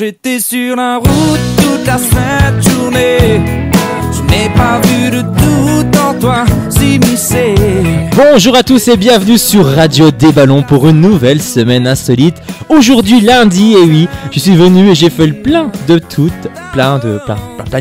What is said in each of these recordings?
J'étais sur la route toute la sainte journée. Je n'ai pas vu de doute en toi s'immiscer. Bonjour à tous et bienvenue sur Radio des Ballons pour une nouvelle semaine insolite. Aujourd'hui lundi, et oui, je suis venu et j'ai fait le plein de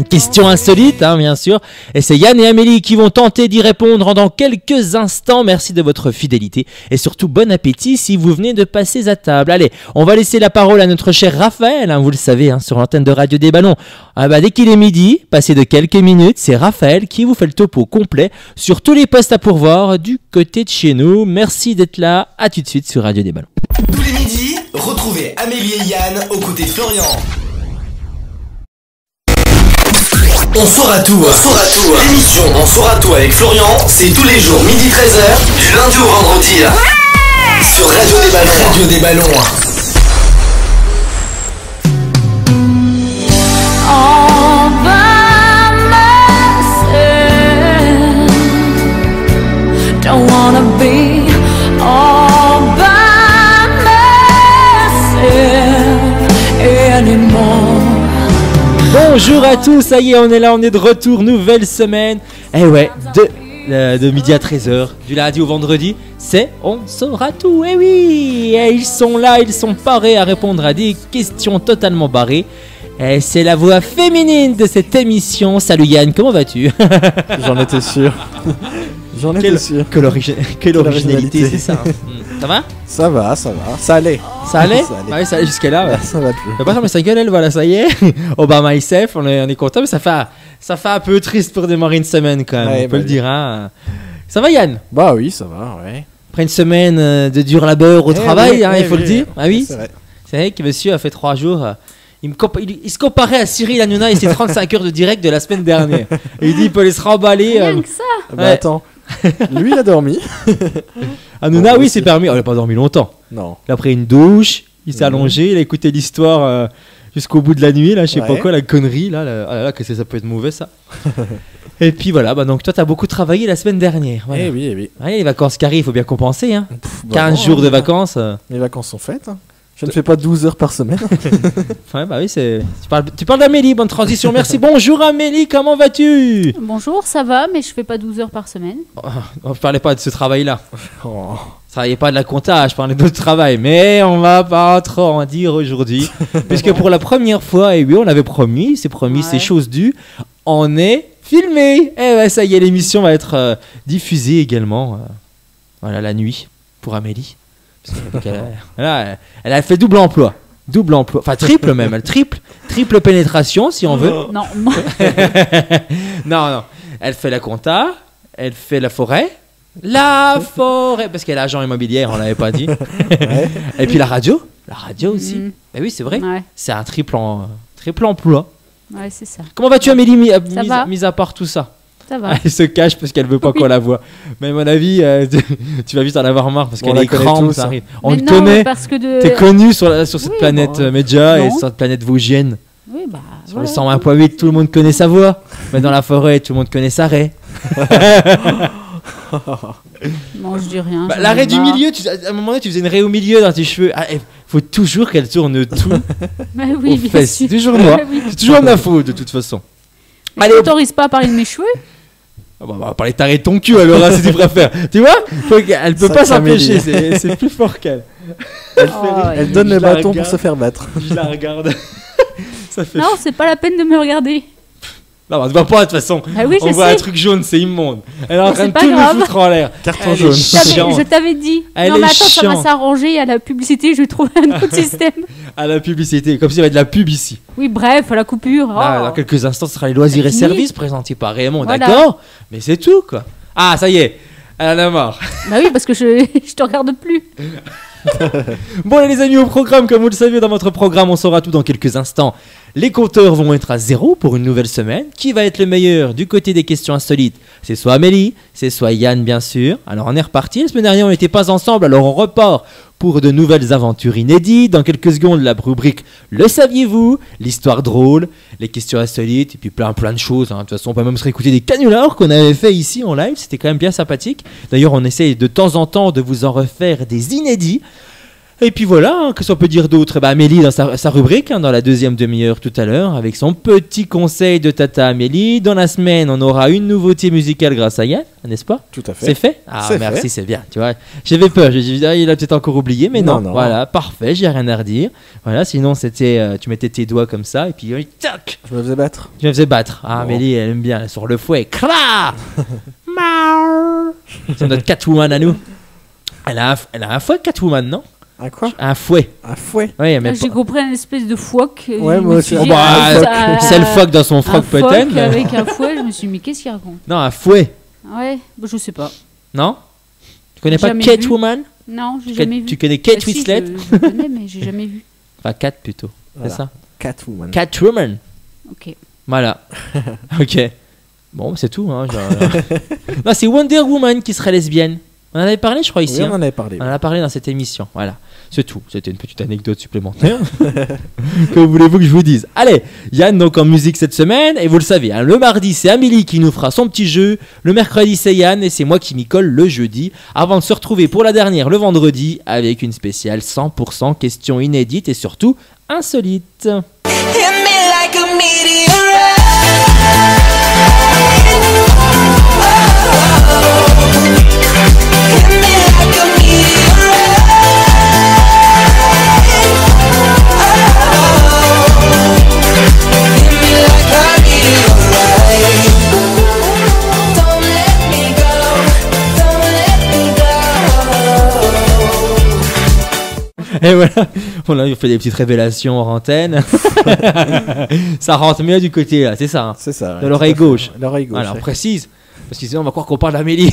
questions insolites, bien sûr. Et c'est Yann et Amélie qui vont tenter d'y répondre dans quelques instants. Merci de votre fidélité et surtout bon appétit si vous venez de passer à table. Allez, on va laisser la parole à notre cher Raphaël, vous le savez, sur l'antenne de Radio des Ballons. Dès qu'il est midi, passé de quelques minutes, c'est Raphaël qui vous fait le topo complet sur tous les postes à pourvoir du côté de chez nous. Merci d'être là, à tout de suite sur Radio des Ballons. Tous les midis, retrouvez Amélie et Yann aux côtés de Florian. On saura tout. L'émission On saura tout avec Florian, c'est tous les jours midi 13h, du lundi au vendredi. Sur Radio des Ballons. Radio des Ballons. All by myself, don't wanna be all by myself anymore. Bonjour à tous, ça y est, on est là, on est de retour, nouvelle semaine. Eh ouais, de midi à 13h, du lundi au vendredi, c'est On saura tout, eh oui. Et ils sont là, ils sont parés à répondre à des questions totalement barrées. Et c'est la voix féminine de cette émission. Salut Yann, comment vas-tu? J'en étais sûr. Quelle originalité, c'est ça. Ça va? Ça va. Ça allait. Ça allait? Ouais, ça allait jusqu'à là. Ouais. Ça va plus. Mais pas sur sa gueule, elle, voilà, ça y est. Obama myself, on est content, mais ça fait un peu triste pour démarrer une semaine quand même, on peut le dire. Ça va Yann? Bah oui, ça va, ouais. Après une semaine de dur labeur au travail, il faut le dire. Ah oui, c'est vrai. C'est vrai que monsieur a fait 3 jours. Il se comparait à Cyril Hanouna et ses 35 heures de direct de la semaine dernière. Et il dit il peut aller se remballer. Rien que ça. Bah attends, lui il a dormi. Hanouna, Bon, oui, aussi. c'est permis. Il n'a pas dormi longtemps. Non. Il a pris une douche, il s'est allongé, il a écouté l'histoire jusqu'au bout de la nuit, là, je sais pas quoi, la connerie, là. Ah là, que ça peut être mauvais, ça. Et puis voilà, donc toi, t'as beaucoup travaillé la semaine dernière. Voilà. Eh oui. Ouais, les vacances qui arrivent, il faut bien compenser. 15 non, jours de vacances. Les vacances sont faites. Je ne fais pas 12 heures par semaine. Ouais, bah oui, tu parles d'Amélie, bonne transition, merci. Bonjour Amélie, comment vas-tu? Bonjour, ça va, mais je fais pas 12 heures par semaine. Je parlais pas de ce travail-là. Oh. Je travaillais pas de la compta, je parlais d'autre travail. Mais on va pas trop en dire aujourd'hui. Puisque pour la première fois, et oui, on avait promis, c'est chose due, on est filmé. Et ouais, ça y est, l'émission va être diffusée également. Voilà, la nuit, pour Amélie. Elle a fait double emploi, enfin triple même, triple pénétration si on veut. Non. non, elle fait la compta, elle fait la forêt, parce qu'elle est agent immobilière, on l'avait pas dit. Et puis la radio aussi. Et oui, c'est vrai, c'est un triple emploi. Ouais, c'est ça. Comment vas-tu Amélie, mis à part tout ça? Ça va. Elle se cache parce qu'elle veut pas qu'on la voie. Mais à mon avis, tu vas vite en avoir marre parce qu'elle est crampe, ça arrive. On te connaît. T'es connu sur cette planète Média et sur cette planète vosgienne. Oui, bah. Sur le 101.8, tout le monde connaît sa voix. Mais dans la forêt, tout le monde connaît sa raie. Non, je dis rien. La raie du milieu, à un moment donné, tu faisais une raie au milieu dans tes cheveux. Il faut toujours qu'elle tourne tout. Mais oui, bien fesses. sûr. C'est toujours moi. Oui. C'est toujours ma faute de toute façon. Allez, tu t'autorises pas à parler de mes cheveux? On va parler de ton cul alors, si tu préfères. Tu vois, elle peut pas s'empêcher, c'est plus fort qu'elle. Elle donne le bâton pour se faire battre. Je la regarde. Ça fait Non, c'est pas la peine de me regarder. Non, on ne voit pas de toute façon. Ah oui, on voit un truc jaune, c'est immonde. Elle est en train de pas tout grave. nous foutre en l'air. Carton jaune. Je t'avais dit. Elle non, mais est attends, ça va chiante. s'arranger à la publicité, je vais trouver un autre système. À la publicité, comme s'il y avait de la pub ici. Oui, bref, à la coupure. Là, dans quelques instants, ce sera les loisirs et Fini. services présentés par Raymond, Voilà. d'accord? Mais c'est tout, quoi. Ah, ça y est, elle en a marre. Bah oui, parce que je te regarde plus. Bon, les amis, au programme, comme vous le savez, dans votre programme, on saura tout dans quelques instants. Les compteurs vont être à 0 pour une nouvelle semaine. Qui va être le meilleur du côté des questions insolites? C'est soit Amélie, c'est soit Yann, bien sûr. Alors, on est reparti. La semaine dernière, on n'était pas ensemble, alors on repart pour de nouvelles aventures inédites. Dans quelques secondes, la rubrique Le saviez-vous, l'histoire drôle, les questions insolites, et puis plein de choses. De toute façon, on peut même se réécouter des canulars qu'on avait fait ici en live. C'était quand même bien sympathique. D'ailleurs, on essaye de temps en temps de vous en refaire des inédits. Et puis voilà, hein, qu'est-ce qu'on peut dire d'autre? Bah, Amélie dans sa rubrique, hein, dans la deuxième demi-heure tout à l'heure, avec son petit conseil de Tata Amélie. Dans la semaine, on aura une nouveauté musicale grâce à Yann, n'est-ce pas? Tout à fait. C'est fait? Ah, C'est merci, fait. c'est bien. Tu vois, j'avais peur. J'ai dit, ah, il a peut-être encore oublié, mais non. Non. Voilà, parfait, j'ai rien à redire. Voilà, sinon, c'était, tu mettais tes doigts comme ça, et puis, tac, Je me faisais battre. tu me faisais battre. Ah, Bon. Amélie, elle aime bien, elle est sur le fouet. Cla C'est notre Catwoman à nous. Elle a un fouet, Catwoman, non? Un quoi? Un fouet. Un fouet. Oui, mais J'ai compris une espèce de phoque. Ouais, Je moi me aussi. suis Oh, dit, bah, c'est le phoque dans son froc, un phoque peut-être. mais- avec un fouet, je me suis dit, mais qu'est-ce qu'il raconte? Non, un fouet. Ouais, bah, je sais pas. Non? Tu connais pas Jamais Catwoman? Non, j'ai jamais vu. Tu connais Kate Bah, si, Winslet? je connais, mais j'ai jamais vu. Enfin, Cat plutôt. Voilà. C'est ça? Catwoman. Catwoman. Ok. Voilà. Ok. Bon, c'est tout. Hein, non, c'est Wonder Woman qui serait lesbienne. On en avait parlé, je crois, ici. Oui, hein. on en avait parlé. On en a parlé dans cette émission. Voilà. C'est tout. C'était une petite anecdote supplémentaire. Que voulez-vous que je vous dise? Allez, Yann, donc en musique cette semaine. Et vous le savez, hein, le mardi, c'est Amélie qui nous fera son petit jeu. Le mercredi, c'est Yann. Et c'est moi qui m'y colle le jeudi. Avant de se retrouver pour la dernière le vendredi. Avec une spéciale 100% questions inédites et surtout insolites. Hit me like a meteorite. Hit me like a meteorite. Hit me like a meteorite. Don't let me go. Don't let me go. Et voilà, on a fait des petites révélations en antenne. Ça rentre mieux du côté là, c'est ça. Hein. C'est ça. ouais, De l'oreille tout à fait. gauche. L'oreille gauche. Voilà, on ouais. précise. Parce que sinon on va croire qu'on parle d'Amélie.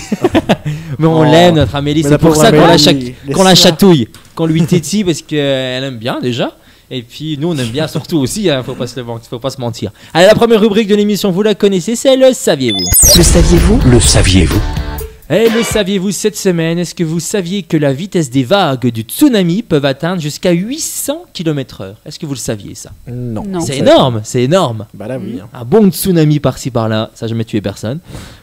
Mais on Oh. l'aime, notre Amélie. Mais C'est la pour pauvre ça qu'on la, Amélie, qu'on la laisse-la. chatouille, qu'on lui tétille parce qu'elle aime bien déjà. Et puis nous on aime bien surtout aussi, hein, faut pas se mentir. Allez, la première rubrique de l'émission, vous la connaissez, c'est le saviez-vous. Le saviez-vous? Le saviez-vous? Et le saviez-vous cette semaine? Est-ce que vous saviez que la vitesse des vagues du tsunami peuvent atteindre jusqu'à 800 km/h? Est-ce que vous le saviez ça? Non. Non. C'est énorme, c'est énorme. Bah là, oui. hein. Un bon tsunami par-ci par-là, ça n'a jamais tué personne.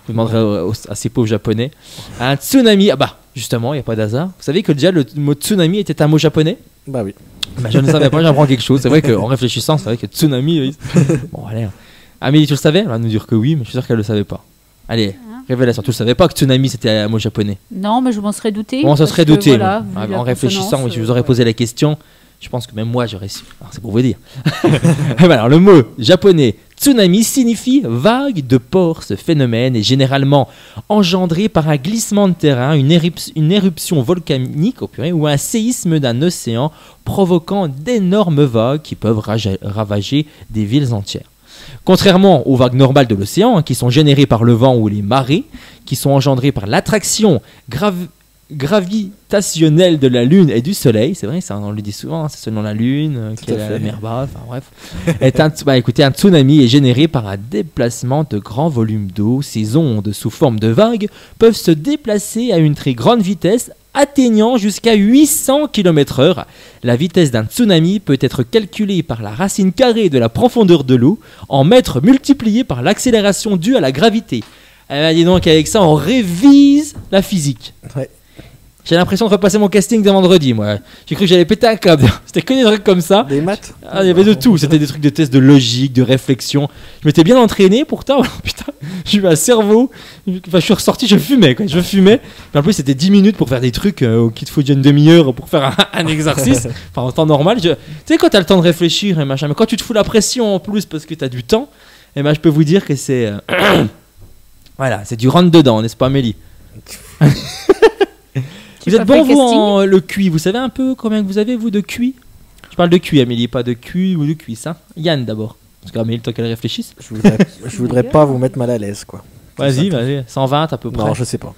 Vous demanderez à ces pauvres japonais. Un tsunami, ah bah justement, il n'y a pas d'hasard. Vous savez que déjà le mot tsunami était un mot japonais? Bah oui. Bah, je ne savais pas, j'apprends quelque chose. C'est vrai qu'en réfléchissant, c'est vrai que tsunami. Bon, allez. Amélie, tu le savais? Elle va nous dire que oui, mais je suis sûr qu'elle ne le savait pas. Allez, révélation. Tu ne savais pas que tsunami c'était un mot japonais? Non, mais je m'en serais douté. Bon, ça parce serait que, douté. voilà, bon. vu la En réfléchissant, consonance, oui, je vous aurais posé la question. Je pense que même moi j'aurais su. Alors, c'est pour vous dire. Alors, le mot japonais tsunami signifie vague de port. Ce phénomène est généralement engendré par un glissement de terrain, une éruption volcanique ou un séisme d'un océan provoquant d'énormes vagues qui peuvent ravager des villes entières. Contrairement aux vagues normales de l'océan, hein, qui sont générées par le vent ou les marées, qui sont engendrées par l'attraction gravitationnelle de la Lune et du Soleil, c'est vrai, ça on le dit souvent, hein, c'est selon la Lune, Tout qui est à la fait. mer basse, enfin bref. Écoutez, un tsunami est généré par un déplacement de grands volumes d'eau. Ces ondes sous forme de vagues peuvent se déplacer à une très grande vitesse, atteignant jusqu'à 800 km/h. La vitesse d'un tsunami peut être calculée par la racine carrée de la profondeur de l'eau en mètres multiplié par l'accélération due à la gravité. Eh ben, dis donc, avec ça, on révise la physique. Ouais. J'ai l'impression de repasser mon casting de vendredi, moi. J'ai cru que j'allais péter un câble. C'était que des trucs comme ça. Des maths. Ah, il y avait de tout. C'était des trucs de tests de logique, de réflexion. Je m'étais bien entraîné, pourtant. Putain, j'ai eu un cerveau. Enfin, je suis ressorti, je fumais, quoi. Je fumais. Mais en plus, c'était 10 minutes pour faire des trucs qu'il te faut déjà une demi-heure pour faire un exercice. Enfin, en temps normal. Tu sais, quand t'as le temps de réfléchir et machin. Mais quand tu te fous la pression en plus parce que t'as du temps, et ben, je peux vous dire que c'est. Voilà, c'est du rentre-dedans, n'est-ce pas, Amélie? Vous êtes pas bon, fait vous, casting en le QI? Vous savez un peu combien vous avez, vous, de QI? Je parle de QI, Amélie, pas de QI ou de cuisse. Hein. Yann, d'abord. Parce qu'Amélie, le temps qu'elle réfléchisse. Je voudrais pas vous mettre mal à l'aise, quoi. Vas-y, vas-y. 120 à peu près. Non, je sais pas.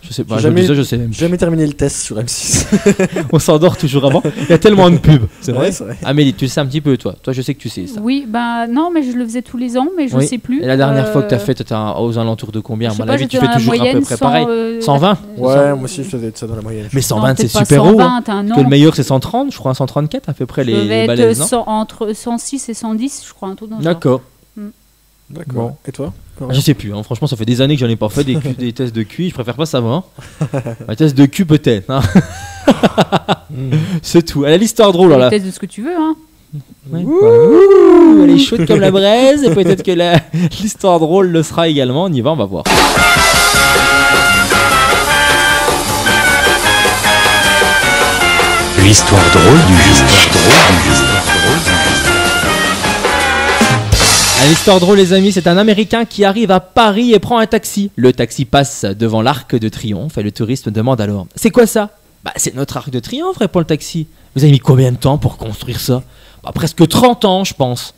Je sais pas. J'ai jamais- Je sais même. J'ai jamais terminé le test sur M6. On s'endort toujours avant. Il y a tellement de pubs. C'est vrai. Ouais, c'est vrai. Amélie, tu le sais un petit peu, toi. Toi, je sais que tu sais ça. Oui, ben non, mais je le faisais tous les ans, mais je Oui. sais plus. Et la dernière fois que tu as fait, tu étais aux alentours de combien? Je À sais mon pas, avis, tu j'étais fais dans la toujours à peu moyenne, près pareil. 120 Ouais, moi aussi je faisais ça dans la moyenne. Mais 120, Non, c'est peut-être pas super haut. 120, hein, Parce non. que le meilleur, c'est 130, je crois, 134 à peu près Je les devais être balaises, non? entre 106 et 110, je crois, un truc dans ça. D'accord. Mm. D'accord. Bon. Et toi? Je sais plus, hein. Franchement, ça fait des années que j'en ai pas fait des tests de QI, je préfère pas savoir. Un test de Q peut-être. Hein. C'est tout. Elle a l'histoire drôle là. Test de ce que tu veux, hein. Ouais. Ouh, elle est chaude comme la braise et peut-être que l'histoire drôle le sera également. On y va, on va voir. L'histoire drôle du jour. L'histoire drôle, les amis, c'est un Américain qui arrive à Paris et prend un taxi. Le taxi passe devant l'Arc de Triomphe et le touriste demande alors: c'est quoi ça? Bah, c'est notre Arc de Triomphe, répond le taxi. Vous avez mis combien de temps pour construire ça? Bah, presque 30 ans, je pense.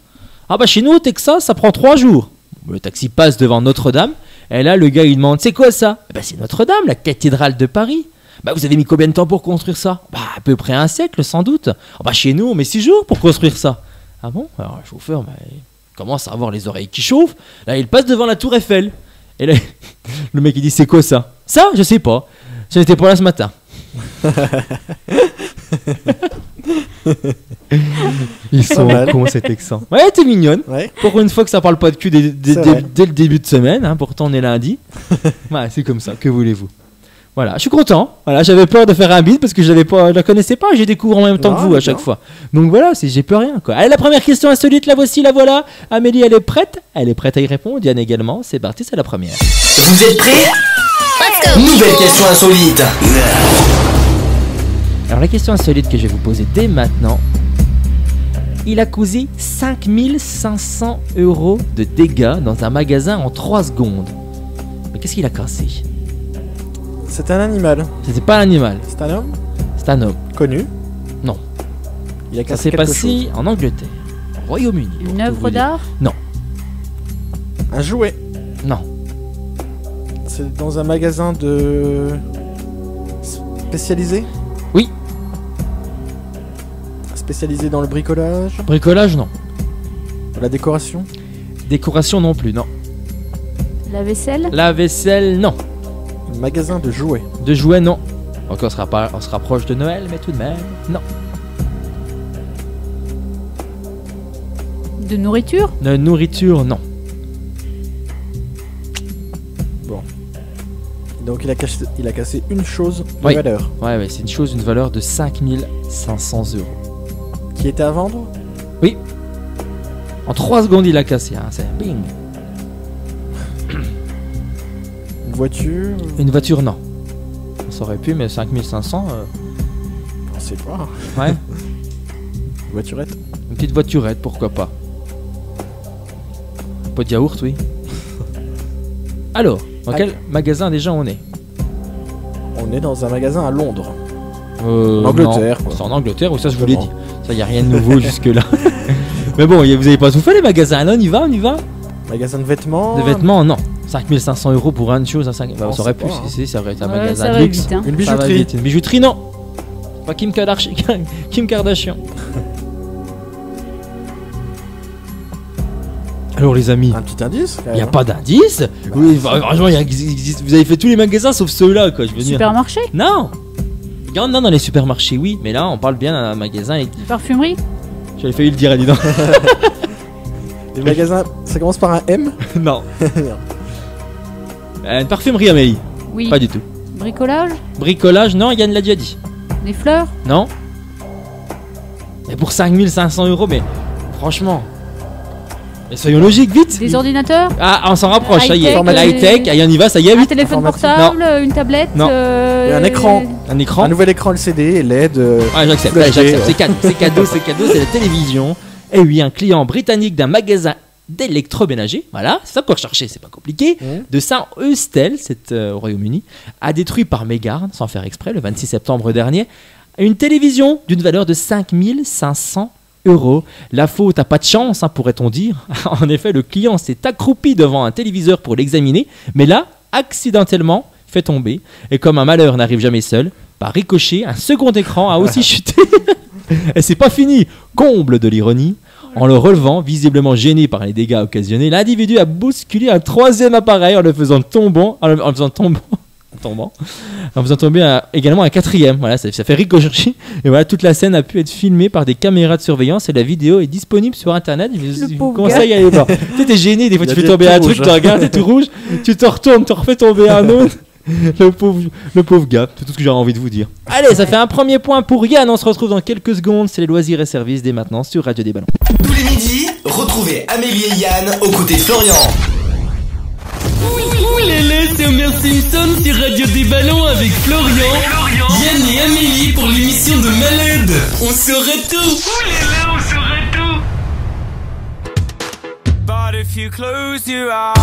Ah bah, chez nous au Texas, ça prend 3 jours. Le taxi passe devant Notre-Dame et là, le gars il demande: c'est quoi ça? Bah, c'est Notre-Dame, la cathédrale de Paris. Bah, vous avez mis combien de temps pour construire ça? Bah, à peu près un siècle, sans doute. Ah bah, chez nous, on met 6 jours pour construire ça. Ah bon? Alors, le chauffeur, bah, il commence à avoir les oreilles qui chauffent. Là, il passe devant la tour Eiffel. Et là, le mec, il dit: c'est quoi ça? Ça, je sais pas. J'en étais pas là ce matin. Ils sont cons, ces Texans. Ouais, t'es mignonne. Ouais. Pour une fois que ça parle pas de cul C'est vrai. dès le début de semaine, hein, pourtant on est lundi. Ouais, c'est comme ça, que voulez-vous. Voilà, je suis content. Voilà, j'avais peur de faire un beat parce que je la connaissais pas, j'ai découvert en même temps Non, que vous à mais chaque non. fois. Donc voilà, j'ai peur rien quoi. Allez, la première question insolite, la voici, la voilà. Amélie, elle est prête à y répondre. Diane également, c'est parti, c'est la première. Vous êtes prêts? Nouvelle question insolite. Alors la question insolite que je vais vous poser dès maintenant. Il a causé 5500 € de dégâts dans un magasin en 3 secondes. Mais qu'est-ce qu'il a cassé? C'est un animal. C'était pas un animal, C'est un homme c'est un homme. connu. Non. Il a Ça cassé s'est quelque passé chose. en Angleterre, au Royaume-Uni. pour Une tout œuvre vous dire. d'art. Un jouet. Non. C'est dans un magasin de spécialisé. Oui. Spécialisé dans le bricolage, Bricolage, non. la décoration. Décoration, non plus, non. La vaisselle. La vaisselle, non. Un magasin de jouets. De jouets, non. Encore, on se rapproche de Noël, mais tout de même, non. De nourriture. De nourriture, non. Donc il a cassé une chose de Oui. valeur Ouais, c'est une chose d'une valeur de 5500 €. qui était à vendre. En 3 secondes, il a cassé, hein. C'est bing. Une voiture. Une voiture, non. Ça aurait pu, mais 5500, On sait pas. ouais. Une voiturette. Une petite voiturette, pourquoi pas. Pot de yaourt, oui. Alors, dans quel magasin déjà on est? On est dans un magasin à Londres. En Angleterre, quoi. C'est en Angleterre, ou ça je vous l'ai dit. Exactement. Ça, y a rien de nouveau jusque-là. Mais bon, vous avez pas tout fait les magasins, là, on y va. Magasin de vêtements. De vêtements, non. 5500 € pour une chose, bah, On ça aurait sait pu, pas, hein. si, ça aurait été un Ouais, magasin ça de va luxe. vite, hein. Une Ça va bijouterie. vite. Une bijouterie, non. Pas Kim Kardashian. Kim Kardashian. Alors les amis, Un petit indice. quand il n'y a même, pas d'indice. Oui, franchement, vous avez fait tous les magasins sauf ceux-là, quoi. Je veux dire. Supermarché. Non. Il y en a dans les supermarchés, oui, mais là on parle bien d'un magasin. Parfumerie. J'avais failli le dire, à dis donc. hein. Les magasins, ça commence par un M. Non. Une parfumerie, Amélie. Oui. Pas du tout. Bricolage. Bricolage, non, Yann l'a déjà dit. Des fleurs. Non. Mais pour 5500 €, mais franchement. Mais soyons logiques, vite. Des ordinateurs. Ah, on s'en rapproche, ça y est. High-tech, High-tech, allez, on y va, ça y est, Un vite. téléphone Informatique. portable. Une tablette. Non. Et un écran. Un écran. Un nouvel écran LCD, LED. Ouais, j'accepte, Full allez, HD, j'accepte. ouais. C'est cadeau, c'est la télévision. Et oui, un client britannique d'un magasin d'électroménager, voilà, c'est ça qu'on recherchait, c'est pas compliqué, de Saint-Eustel, c'est au Royaume-Uni, a détruit par mégarde, sans faire exprès, le 26 septembre dernier, une télévision d'une valeur de 5500 €. La faute a pas de chance, hein, pourrait-on dire. En effet, le client s'est accroupi devant un téléviseur pour l'examiner, mais là, accidentellement, fait tomber. Et comme un malheur n'arrive jamais seul, par ricochet, un second écran a aussi chuté. Et c'est pas fini. Comble de l'ironie. En le relevant, visiblement gêné par les dégâts occasionnés, l'individu a bousculé un troisième appareil en le faisant tomber tombant. En faisant tomber également un quatrième. Voilà, ça fait ricocher. Et voilà, toute la scène a pu être filmée par des caméras de surveillance et la vidéo est disponible sur internet. Je vous pauvre conseille à aller voir. Tu sais, t'es gêné, des fois Il tu a fais des tomber tout un truc, rouges. tu regardes, t'es tout rouge, tu te retournes, tu refais tomber un autre. Le pauvre gars, c'est tout ce que j'aurais envie de vous dire. Allez, ça fait un premier point pour Yann. On se retrouve dans quelques secondes. C'est les loisirs et services dès maintenant sur Radio des Ballons. Tous les midis, retrouvez Amélie et Yann aux côtés de Florian. C'est Homer Simpson sur Radio des Ballons avec Florian, Yann et Amélie pour l'émission de Malade. On saurait tout. On saurait tout. But if you close your eyes,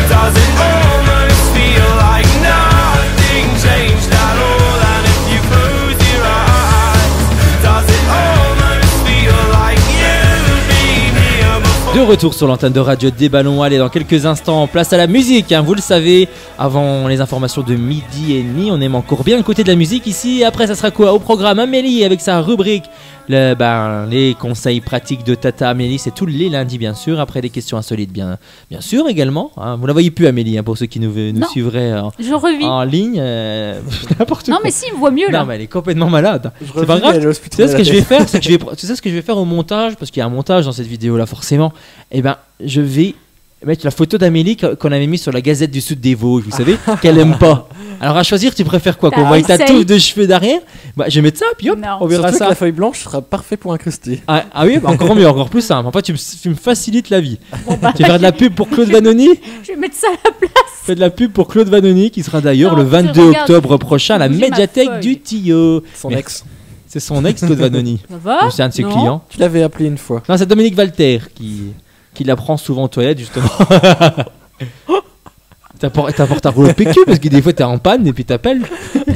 does it almost feel like nothing changed at all? And if you close your eyes, does it almost feel like you've been here before? De retour sur l'antenne de Radio des Ballons. Allez, dans quelques instants, place à la musique. Hein, vous le savez, avant les informations de midi et demi, on aime encore bien le côté de la musique ici. Après, ça sera quoi au programme? Amélie avec sa rubrique. Les conseils pratiques de Tata Amélie, c'est tous les lundis bien sûr. Après des questions insolites bien sûr également. Hein. Vous la voyez plus Amélie pour ceux qui nous suivraient Je revis. en ligne. N'importe quoi. Non, mais si, il me voit mieux là. Non mais elle est complètement malade. Je C'est pas revis, grave. elle est Tu hospitalisée. sais ce que je vais faire, c'est que tu sais ce que je vais faire au montage, parce qu'il y a un montage dans cette vidéo là forcément. Et ben je vais mettre la photo d'Amélie qu'on avait mis sur la Gazette du Sud des Vosges, vous savez, qu'elle aime pas. Alors à choisir, tu préfères quoi? Qu'on voit ta essaye. touffe de cheveux derrière? Bah je vais mettre ça, puis hop, Non. on verra Surtout que ça. la feuille blanche sera parfait pour incruster. Ah oui, bah, encore mieux, encore plus simple. En fait, tu me facilites la vie. Tu vas faire de la pub pour Claude Vanoni? Je vais mettre ça à la place. Fais de la pub pour Claude Vanoni, qui sera d'ailleurs Non, le 22 regarde, octobre prochain à la j'ai ma médiathèque feuille. du Tillot. Son Mais ex. c'est son ex, Claude Vanoni. Ça va? C'est un de ses Non. clients. Tu l'avais appelé une fois. Non, c'est Dominique Walter qui la prend souvent aux toilettes, justement. T'apportes un rouleau de PQ parce que des fois t'es en panne et puis t'appelles.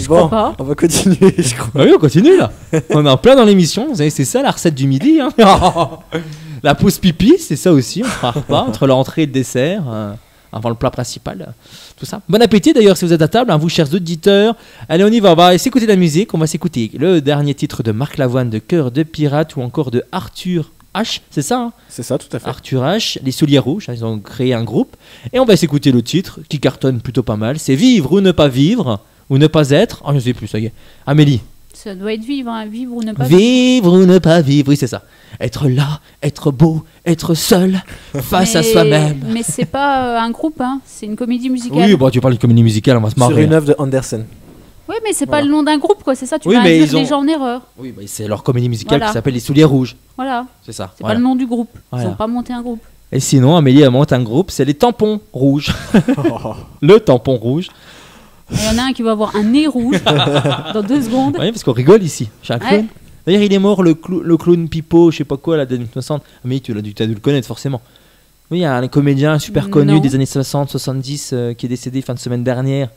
Bon, pas. on va continuer, je crois. Bah oui, on continue là. On est en plein dans l'émission. Vous savez, c'est ça la recette du midi. Hein. La pause pipi, c'est ça aussi. On fera un repas entre l'entrée et le dessert, avant le plat principal. Tout ça. Bon appétit d'ailleurs si vous êtes à table, hein, vous chers auditeurs. Allez, on y va. On va s'écouter de la musique. On va s'écouter le dernier titre de Marc Lavoine de Cœur de Pirate ou encore de Arthur H. C'est ça, hein? C'est ça, tout à fait. Arthur H, les Souliers Rouges, ils ont créé un groupe et on va s'écouter le titre qui cartonne plutôt pas mal. C'est Vivre ou ne pas vivre ou ne pas être. Oh, je sais plus, ça y est. Amélie. Ça doit être vivre, hein. Vivre ou ne pas vivre. Vivre ou ne pas vivre, oui, c'est ça. Être là, être beau, être seul, face à Mais- soi-même. Mais c'est pas un groupe, hein. C'est une comédie musicale. Oui, bon, tu parles de comédie musicale, on va se Sur marrer. une œuvre de Andersen. Oui, mais c'est Voilà. pas le nom d'un groupe, quoi. C'est ça, tu Oui, vas mais induire ils ont- les gens en erreur. Oui, bah, c'est leur comédie musicale Voilà. qui s'appelle Les Souliers Rouges. Voilà. C'est ça. C'est voilà. pas le nom du groupe. Ils Voilà. ont pas monté un groupe. Et sinon, Amélie, elle monte un groupe, c'est les Tampons Rouges. Le Tampon Rouge. Il y en a un qui va avoir un nez rouge dans 2 secondes. Oui, parce qu'on rigole ici. J'ai un clown. Ouais. D'ailleurs, il est mort, le clown Pipo, je sais pas quoi, là, des années 60. Mais tu as dû le connaître, forcément. Oui, il y a un comédien super connu Non. des années 60-70 qui est décédé fin de semaine dernière.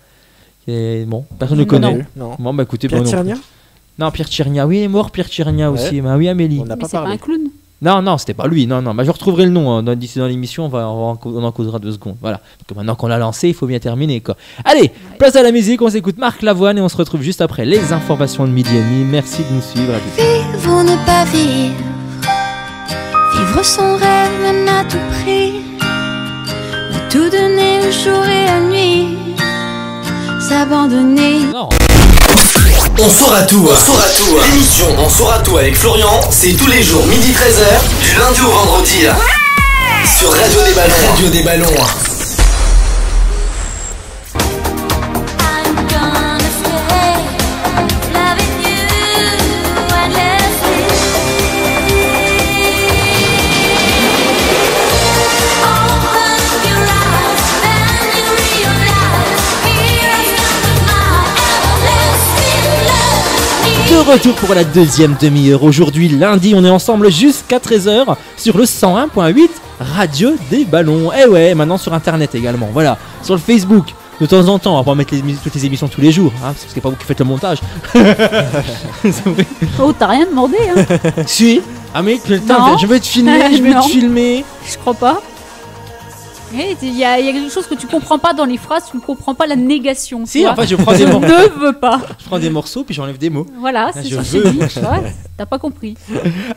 Et, bon, personne ne le Non. connaît. Non. Bon, bah écoutez, Pierre bon, non. Tchernia. Non, Pierre Tchernia, oui, il est mort Pierre Tchernia Ouais. aussi. Bah oui, Amélie. On n'a Mais pas c'est pas parlé. un clown. Non, c'était pas lui. Non. Bah, je retrouverai le nom hein, d'ici dans l'émission. On en causera 2 secondes. Voilà. Donc, maintenant qu'on l'a lancé, il faut bien terminer, quoi. Allez, place à la musique. On s'écoute Marc Lavoine et on se retrouve juste après les informations de midi et demi. Merci de nous suivre. À tout de suite. Vivre ou ne pas vivre. Vivre son rêve même à tout prix. De tout donner le jour et la nuit. S'abandonner. Non. On saura tout. L'émission On saura tout avec Florian, c'est tous les jours midi 13h, du lundi au vendredi. Sur Radio des Ballons. Radio des Ballons. I'm gonna stay loving you endlessly. Open your eyes, then you realize here I stand with my everlasting love. De retour pour la deuxième demi-heure. Aujourd'hui, lundi, on est ensemble jusqu'à 13h sur le 101.8 Radio des Ballons. Et ouais, maintenant sur Internet également. Voilà, sur le Facebook. De temps en temps, on va pas mettre toutes les émissions tous les jours, hein, parce que c'est pas vous qui faites le montage. C'est vrai. Oh, t'as rien demandé, hein. Si. Ah mais Non. je vais te filmer, je vais Non. te filmer. Je crois pas. Il y a quelque chose que tu comprends pas dans les phrases, tu ne comprends pas la négation. Si, tu vois. enfin je prends des Je morceaux, ne veux pas. je prends des morceaux puis j'enlève des mots. Voilà, c'est je ce que je veux. t'ai dit. Tu vois, t'as pas compris.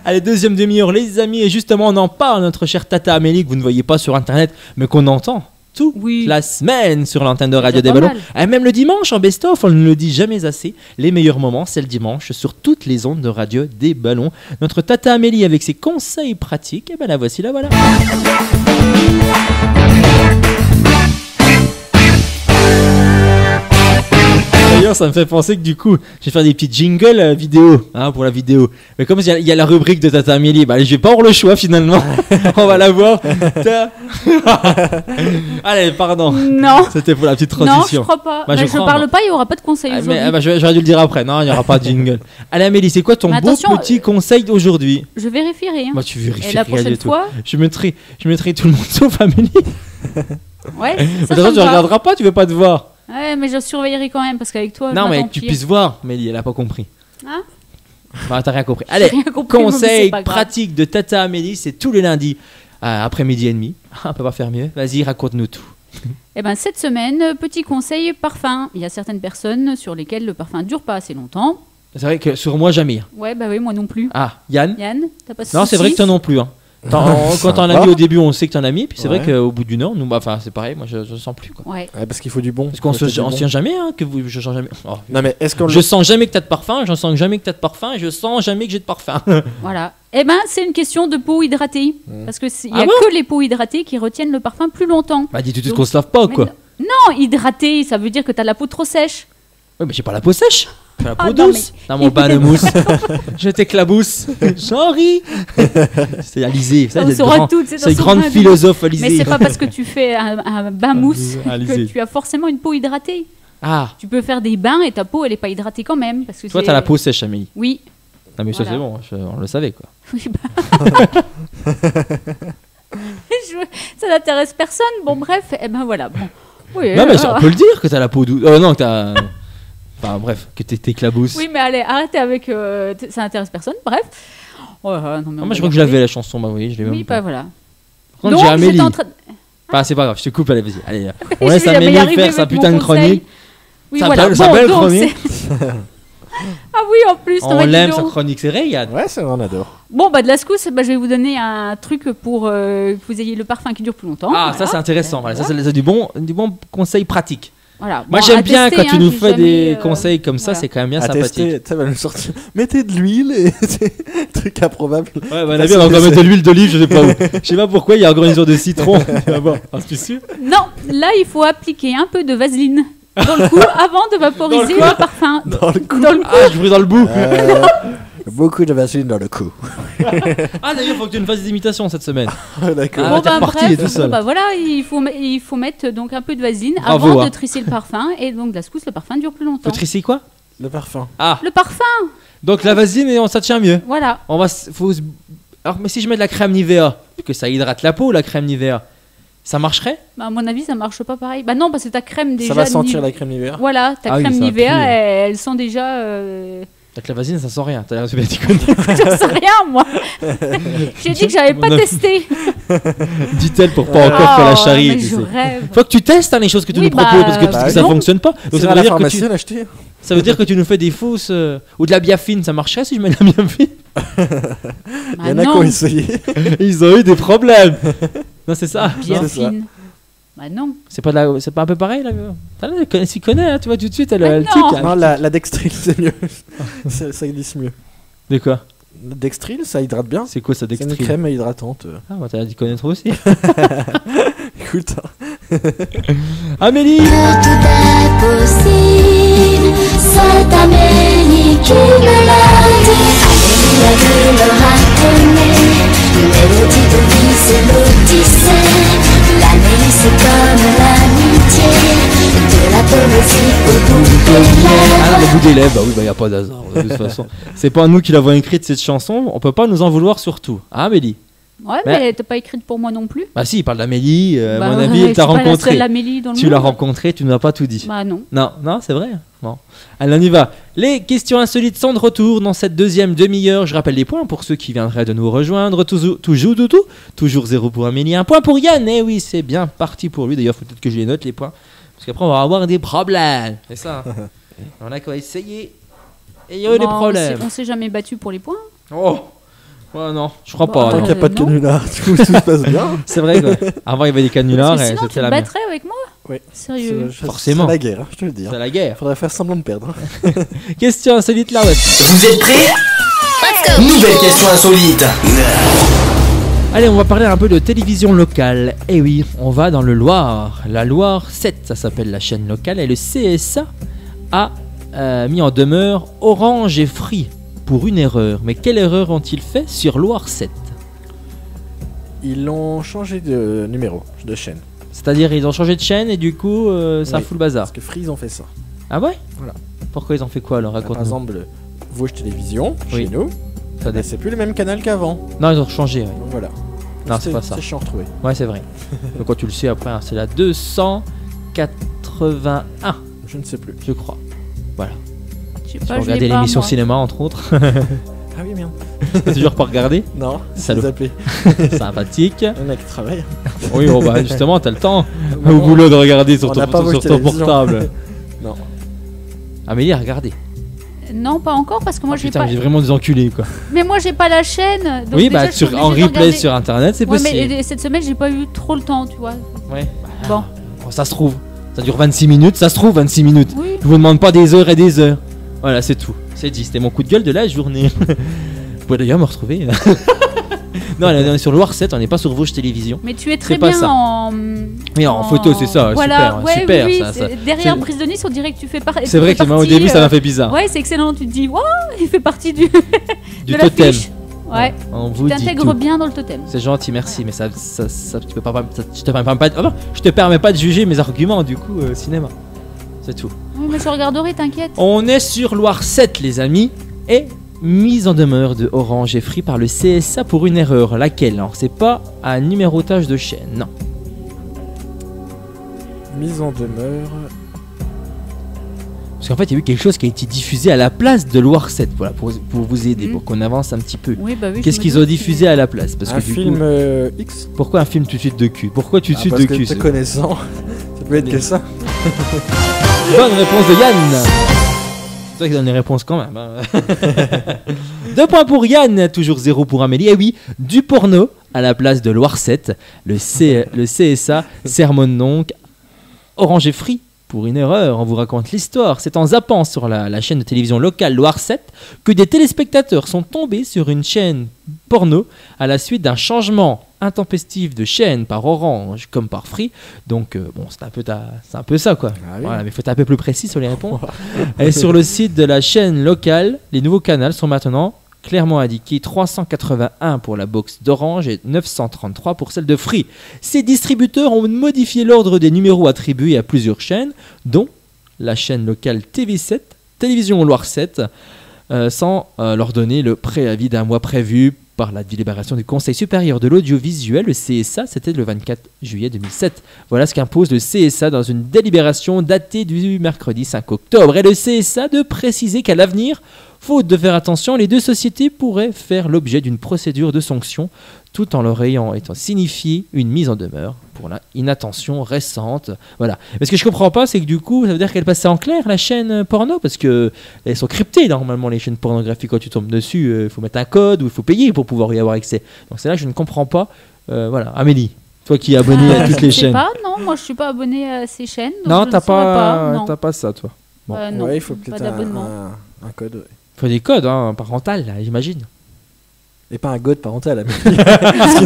Allez, deuxième demi-heure les amis, et justement on en parle, notre chère Tata Amélie que vous ne voyez pas sur Internet mais qu'on entend. toute Oui. la semaine sur l'antenne de C'est Radio des déjà pas Ballons. mal. Et même le dimanche en best-of, on ne le dit jamais assez. Les meilleurs moments, c'est le dimanche sur toutes les ondes de Radio des Ballons. Notre Tata Amélie avec ses conseils pratiques, et ben la voici, la voilà. D'ailleurs, ça me fait penser que du coup, je vais faire des petits jingles vidéo, hein, pour la vidéo. Mais comme il y a la rubrique de Tata Amélie, bah, je vais pas avoir le choix finalement. On va la voir. Allez, pardon. Non. C'était pour la petite Non, transition. je crois pas. Bah, je Mais je crois, parle moi. pas, il y aura pas de conseils Ah, aujourd'hui. j'aurais dû le dire après. Non, il n'y aura pas de jingle. Allez, Amélie, c'est quoi ton Mais beau attention, petit conseil d'aujourd'hui? Je vérifierai. Hein. Bah, tu vérifies Et la rien prochaine du tout. fois, Je mettrai tout le monde sauf Amélie. ouais. De Ça, toute ça façon, me tu va. regarderas pas, tu veux pas te voir. Ouais, mais je surveillerai quand même parce qu'avec toi, Non, je mais m'attends que tu pire. puisses voir. Amélie, elle a pas compris. Hein? Bah, t'as rien compris. J'ai Allez, rien compris, mais conseil c'est pas grave. pratique de Tata Amélie, c'est tous les lundis après-midi et demi. On peut pas faire mieux. Vas-y, raconte-nous tout. Eh ben, cette semaine, petit conseil parfum. Il y a certaines personnes sur lesquelles le parfum dure pas assez longtemps. C'est vrai que sur moi, jamais. Ouais, bah oui, moi non plus. Ah, Yann? Yann, t'as pas de Non, c'est vrai que soucis toi non plus. Hein. Quand t'en as mis au début, on sait que t'en as mis. Puis c'est vrai Ouais. qu'au bout d'une heure, nous, bah, enfin, c'est pareil. Moi, je sens plus quoi. Ouais. Ouais, parce qu'il faut du bon. Parce qu'on Faut se du bon. tient jamais, hein, je sens jamais. Oh. Non, mais est-ce qu'on Je sens jamais que t'as de parfum, je sens jamais que t'as de parfum, et je sens jamais que j'ai de parfum. Voilà. Eh ben, c'est une question de peau hydratée. Parce que il y Ah a bon que les peaux hydratées qui retiennent le parfum plus longtemps. Bah, dis tout de suite Donc, qu'on se lave pas, Mais quoi. Non, hydraté, ça veut dire que t'as la peau trop sèche. Ouais, mais j'ai pas la peau sèche. J'ai la peau Ah, non, douce. Dans mon bain de mousse. Je t'éclabousse. J'en ris. C'est Alizé. On saura tout, c'est dans C'est son grande bain de philosophe, Mais c'est Alizé. pas parce que tu fais un bain mousse Alizé. que tu as forcément une peau hydratée. Ah, Tu peux faire des bains et ta peau, elle est pas hydratée quand même. Parce que toi, c'est- t'as la peau sèche, Amélie. Oui. Non, mais ça, Voilà. c'est bon. On le savait, quoi. Oui, bah. Ça n'intéresse personne. Bon, bref, et ben voilà. Bon. Oui, Non, mais ça, on peut le dire que t'as la peau douce. Non, que t'as. Enfin, bref, que t'éclabousses. Oui, mais allez, arrêtez avec. Ça n'intéresse personne. Bref. Oh, non, mais Ah, on moi, va je crois que je y l'avais arriver. la chanson. Bah oui, je l'ai même Oui, pas. bah voilà. Par contre, j'ai Amélie. j'étais en train de- Bah, c'est pas grave, je te coupe, allez, vas-y. Allez, on Je laisse vais y Amélie arriver faire sa avec mon putain de conseil. chronique. Oui, Sa voilà. belle- sa belle donc, chronique. Ah oui, en plus. non, On mais dis l'aime, donc. sa chronique, c'est vrai, Yann. Ouais, c'est vrai, on adore. Bon, bah de la secousse, bah, je vais vous donner un truc pour que vous ayez le parfum qui dure plus longtemps. Ah, Voilà. ça, c'est intéressant. Voilà, ça, c'est du bon conseil pratique. Voilà. Moi, Bon, j'aime à bien tester, quand tu hein, nous j'ai fais jamais, des conseils comme ça, voilà. c'est quand même bien À sympathique. tester, ça va nous sortir. Mettez de l'huile et truc improbable. Ouais, bah, la vie, on va encore mettre de l'huile d'olive, je sais pas où. Je sais pas pourquoi, il y a encore une sorte de citron. Tu vas voir. Ah, c'est sûr. Non, là, il faut appliquer un peu de vaseline dans le cou avant de vaporiser quoi le parfum. Dans le cou. Dans le cou. Ah, je brûle dans le bout. Beaucoup de vaseline dans le cou. Ah, d'ailleurs, faut que tu nous fasses des imitations cette semaine. D'accord. Ah, t'es reparti, il est tout seul. bah voilà, il faut mettre donc un peu de vaseline Bravo, avant hein. de trisser le parfum et donc de la secousse, le parfum dure plus longtemps. Faut trisser quoi? Le parfum. Ah, Le parfum, donc la vaseline, et ça tient mieux. voilà. On va. Alors, mais si je mets de la crème Nivea, que ça hydrate la peau, la crème Nivea, ça marcherait? Bah, à mon avis, ça marche pas pareil. Bah non, parce que ta crème déjà. Ça va sentir la crème Nivea. Voilà, ta Ah oui, crème ça va Nivea, puer. elle sent déjà. Avec la vaseline, ça sent rien. T'as l'air de tu connais. J'en sais rien, moi. J'ai dit que j'avais pas Mon avis. testé. Dit-elle pour pas encore que la charrie. mais tu je sais. rêve. Faut que tu testes hein, les choses que tu Oui, nous proposes parce que, bah, parce que bah ça non. fonctionne pas. Donc C'est ça à veut, la dire que pharmacie tu, l'acheter. ça veut dire que tu nous fais des fausses ou de la biafine, ça marcherait si je mets de la biafine? Bah Il y en a qui non, ont essayé. Ils ont eu des problèmes. Non, c'est ça. bien c'est ça. fine. Bah non. C'est pas c'est pas un peu pareil là. Elle s'y connaît, hein, tu vois tout de suite. Elle, Ah elle non. tique. Non, la Dextril, c'est mieux. Ça glisse mieux. De quoi? La Dextril, ça hydrate bien. C'est quoi ça C'est une d'extrême? crème hydratante. Ah, bah, t'as l'air d'y connaître aussi. Écoute, hein. Amélie. Tout est possible, c'est Amélie qui me l'a dit. Amélie a dû le raconter, une mélodie de vie c'est l'odyssée. L'Amélie c'est comme l'amitié, de la poésie au bout des Ah, lèvres. le bout des lèvres, bah oui, bah y a pas d'hasard. De toute façon, c'est pas nous qui l'avons écrite cette chanson. On peut pas nous en vouloir surtout. Ah, Amélie. Ouais, Mais- mais t'as pas écrite pour moi non plus. Bah si, il parle d'Amélie. Bah, À mon ouais, avis, je elle t'a suis pas la rencontré. seule Amélie dans le Tu l'as monde. rencontré, tu nous as pas tout dit. Bah non. Non, non, c'est vrai. Bon. Allez, on y va. Les questions insolites sont de retour dans cette deuxième demi-heure. Je rappelle les points pour ceux qui viendraient de nous rejoindre. Toujours 0 pour Amélie, 1 point pour Yann. Eh oui, c'est bien parti pour lui. D'ailleurs, faut peut-être que je les note les points. Parce qu'après, on va avoir des problèmes. C'est ça. Hein. On a qu'à essayer. Et il y a eu des Bon, problèmes. on s'est jamais battu pour les points. Oh. Ouais, non, je crois pas. Tant non. qu'il n'y a pas de non. canular, tout se passe bien. C'est vrai quoi. Avant il y avait des canulars Parce que et sinon, tu c'était te la merde. battrais avec moi Oui. Sérieux. Forcément. C'est la guerre, je te le dis. C'est la guerre. Faudrait faire semblant de perdre. Question insolite là, ouais. Vous êtes prêts? Nouvelle question insolite. Allez, on va parler un peu de télévision locale. Eh oui, on va dans le Loir. La Loire 7, ça s'appelle la chaîne locale. Et le CSA a mis en demeure Orange et Free pour une erreur. Mais quelle erreur ont-ils fait sur Loire 7? Ils ont changé de numéro, de chaîne. C'est-à-dire ils ont changé de chaîne et du coup ça Oui. fout le bazar. Parce que Free, ils ont fait ça. Ah ouais? Voilà. Pourquoi ils ont fait quoi alors? Par Raconte-nous. exemple, Vosges Télévision, Oui. chez nous, Ça dé- c'est plus le même canal qu'avant. Non, ils ont changé. Ouais, Donc voilà. Non, c'est pas ça. C'est chiant à retrouver. Ouais, c'est vrai. Donc quand tu le sais après, hein, c'est la 281, Je ne sais plus. je crois. Je sais Tu pas, peux je l'ai regarder pas, l'émission moi. cinéma entre autres. Ah oui, merde. T'as toujours pas regardé? Non, Salaud. c'est zappé. Sympathique. Le mec travaille. Oui, bon bah justement, t'as le temps au Non. boulot de regarder sur On ton, n'a pas sur Vosges ton Télévision. portable. Non. Amélie, regardez. Non, pas encore parce que moi Ah, j'ai putain, pas. j'ai vraiment des enculés quoi. Mais moi j'ai pas la chaîne. Donc Oui, déjà, bah je suis en obligée de replay regarder. sur internet, c'est Ouais, possible. mais cette semaine j'ai pas eu trop le temps, tu vois. Ouais. Bon, Bon, ça se trouve. Ça dure 26 minutes, ça se trouve 26 minutes. oui. Je vous demande pas des heures et des heures. Voilà, c'est tout. C'est dit, c'était mon coup de gueule de la journée. Vous pouvez d'ailleurs me retrouver. Non, on est sur Loire 7, on n'est pas sur Vosges Télévision. Mais tu es très C'est pas bien ça. en. Mais en photo, c'est ça, Voilà, super, ouais, super. oui, ça, oui, ça. derrière c'est- prise de Nice, on dirait que tu fais partie. C'est vrai que moi au début ça m'a fait bizarre. Ouais, c'est excellent. Tu te dis, waouh, il fait partie du. Du de totem. l'affiche. Ouais. On vous Tu dit t'intègres tout. bien dans le totem. C'est gentil, merci, mais ça tu peux pas, je te permets pas, je te permets pas de juger mes arguments du coup cinéma. C'est tout. Oui, mais je regarderai, t'inquiète. On est sur Loire 7 les amis et mise en demeure de Orange et Free par le CSA pour une erreur. Laquelle? Alors c'est pas un numérotage de chaîne, non. Mise en demeure. Parce qu'en fait il y a eu quelque chose qui a été diffusé à la place de Loire 7, voilà, pour vous aider, pour qu'on avance un petit peu. Oui, bah oui. Qu'est-ce qu'ils ont diffusé à la place? Parce Un que du film coup, X. pourquoi un film tout de suite de cul? Pourquoi tout de suite Parce de que cul? te connaissant, ça peut être que ça. Bonne réponse de Yann. C'est toi qui donne les réponses quand même. Hein. 2 points pour Yann, toujours 0 pour Amélie. Et oui, du porno à la place de Loire 7. Le CSA sermonne donc Orange et Free pour une erreur. On vous raconte l'histoire. C'est en zappant sur la chaîne de télévision locale Loire 7 que des téléspectateurs sont tombés sur une chaîne porno à la suite d'un changement intempestif de chaîne par Orange comme par Free. Donc bon, c'est un peu ça quoi. Ah oui. Voilà, mais il faut être un peu plus précis sur les réponses. Et sur le site de la chaîne locale, les nouveaux canaux sont maintenant clairement indiqués 381 pour la box d'Orange et 933 pour celle de Free. Ces distributeurs ont modifié l'ordre des numéros attribués à plusieurs chaînes, dont la chaîne locale TV7, Télévision Loire 7, sans leur donner le préavis d'un mois prévu par la délibération du Conseil supérieur de l'audiovisuel, le CSA, c'était le 24 juillet 2007. Voilà ce qu'impose le CSA dans une délibération datée du mercredi 5 octobre. Et le CSA de préciser qu'à l'avenir, faute de faire attention, les deux sociétés pourraient faire l'objet d'une procédure de sanction tout en leur ayant signifié une mise en demeure pour la inattention récente. Voilà. Mais ce que je comprends pas, c'est que du coup, ça veut dire qu'elle passait en clair la chaîne porno, parce que elles sont cryptées normalement les chaînes pornographiques. Quand tu tombes dessus, il faut mettre un code ou il faut payer pour pouvoir y avoir accès. Donc c'est là que je ne comprends pas. Voilà, Amélie, toi qui es abonnée à toutes les Je sais chaînes. pas, non, moi je suis pas abonnée à ces chaînes. donc Non, je t'as ne saurais pas, non. pas ça, toi. Bon. Non, Ouais, il faut pas peut-être d'abonnement. un code. Ouais. Faut des codes, hein, parental, là, j'imagine. Et pas un code parental.